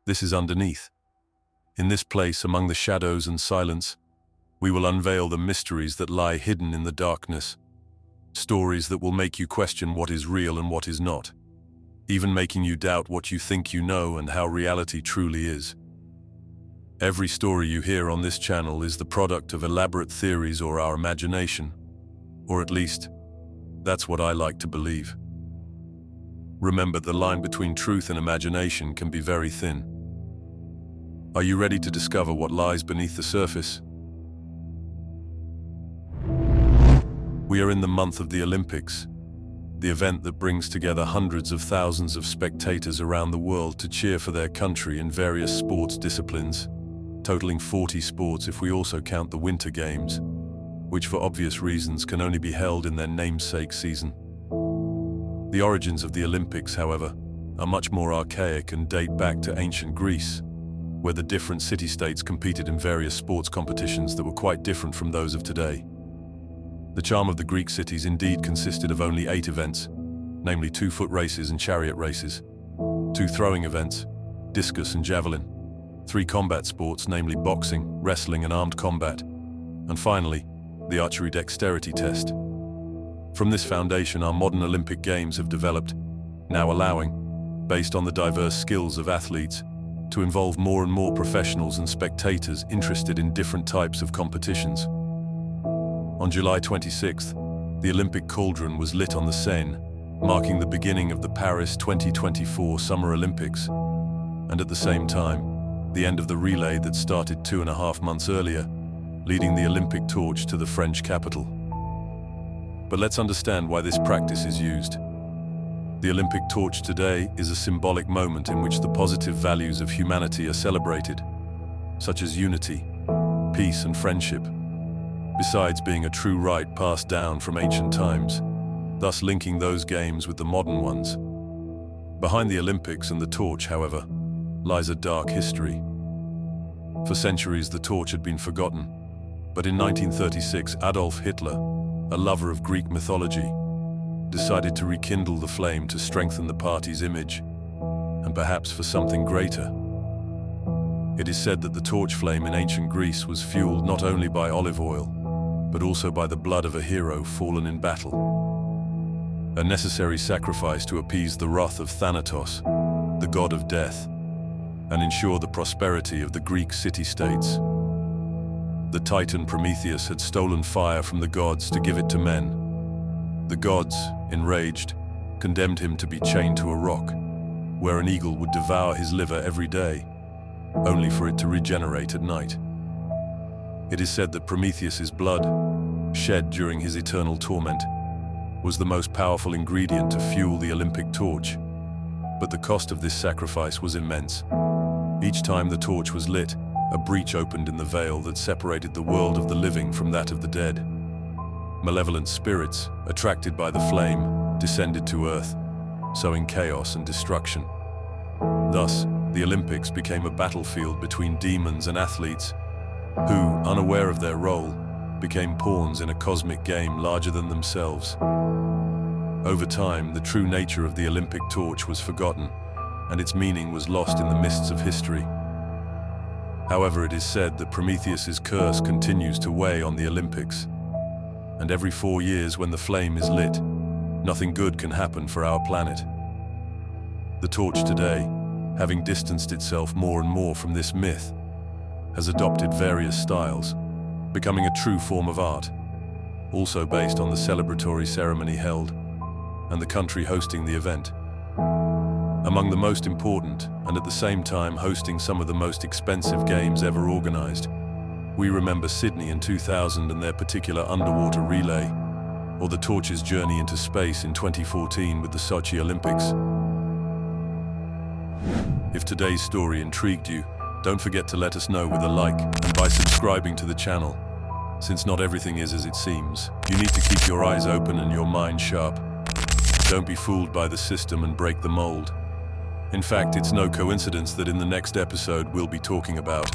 This is underneath. In this place, among the shadows and silence, we will unveil the mysteries that lie hidden in the darkness. Stories that will make you question what is real and what is not, even making you doubt what you think you know and how reality truly is. Every story you hear on this channel is the product of elaborate theories or our imagination, or at least, that's what I like to believe. Remember, the line between truth and imagination can be very thin. Are you ready to discover what lies beneath the surface? We are in the month of the Olympics, the event that brings together hundreds of thousands of spectators around the world to cheer for their country in various sports disciplines, totaling 40 sports if we also count the Winter Games, which for obvious reasons can only be held in their namesake season. The origins of the Olympics, however, are much more archaic and date back to ancient Greece, where the different city-states competed in various sports competitions that were quite different from those of today. The charm of the Greek cities indeed consisted of only 8 events, namely 2 foot races and chariot races, 2 throwing events, discus and javelin, 3 combat sports, namely boxing, wrestling and armed combat, and finally, the archery dexterity test. From this foundation, our modern Olympic Games have developed, now allowing, based on the diverse skills of athletes, to involve more and more professionals and spectators interested in different types of competitions. On July 26th, the Olympic cauldron was lit on the Seine, marking the beginning of the Paris 2024 Summer Olympics, and at the same time, the end of the relay that started 2.5 months earlier, leading the Olympic torch to the French capital. But let's understand why this practice is used. The Olympic torch today is a symbolic moment in which the positive values of humanity are celebrated, such as unity, peace and friendship, besides being a true rite passed down from ancient times, thus linking those games with the modern ones. Behind the Olympics and the torch, however, lies a dark history. For centuries, the torch had been forgotten, but in 1936, Adolf Hitler, a lover of Greek mythology, decided to rekindle the flame to strengthen the party's image, and perhaps for something greater. It is said that the torch flame in ancient Greece was fueled not only by olive oil, but also by the blood of a hero fallen in battle. A necessary sacrifice to appease the wrath of Thanatos, the god of death, and ensure the prosperity of the Greek city-states. The Titan Prometheus had stolen fire from the gods to give it to men. The gods, enraged, condemned him to be chained to a rock, where an eagle would devour his liver every day, only for it to regenerate at night. It is said that Prometheus's blood, shed during his eternal torment, was the most powerful ingredient to fuel the Olympic torch, but the cost of this sacrifice was immense. Each time the torch was lit, a breach opened in the veil that separated the world of the living from that of the dead. Malevolent spirits, attracted by the flame, descended to earth, sowing chaos and destruction. Thus, the Olympics became a battlefield between demons and athletes, who, unaware of their role, became pawns in a cosmic game larger than themselves. Over time, the true nature of the Olympic torch was forgotten, and its meaning was lost in the mists of history. However, it is said that Prometheus's curse continues to weigh on the Olympics, and every 4 years when the flame is lit, nothing good can happen for our planet. The torch today, having distanced itself more and more from this myth, has adopted various styles, becoming a true form of art, also based on the celebratory ceremony held and the country hosting the event. Among the most important, and at the same time hosting some of the most expensive games ever organized, we remember Sydney in 2000 and their particular underwater relay, or the torch's journey into space in 2014 with the Sochi Olympics. If today's story intrigued you, don't forget to let us know with a like and by subscribing to the channel. Since not everything is as it seems, you need to keep your eyes open and your mind sharp. Don't be fooled by the system and break the mold. In fact, it's no coincidence that in the next episode we'll be talking about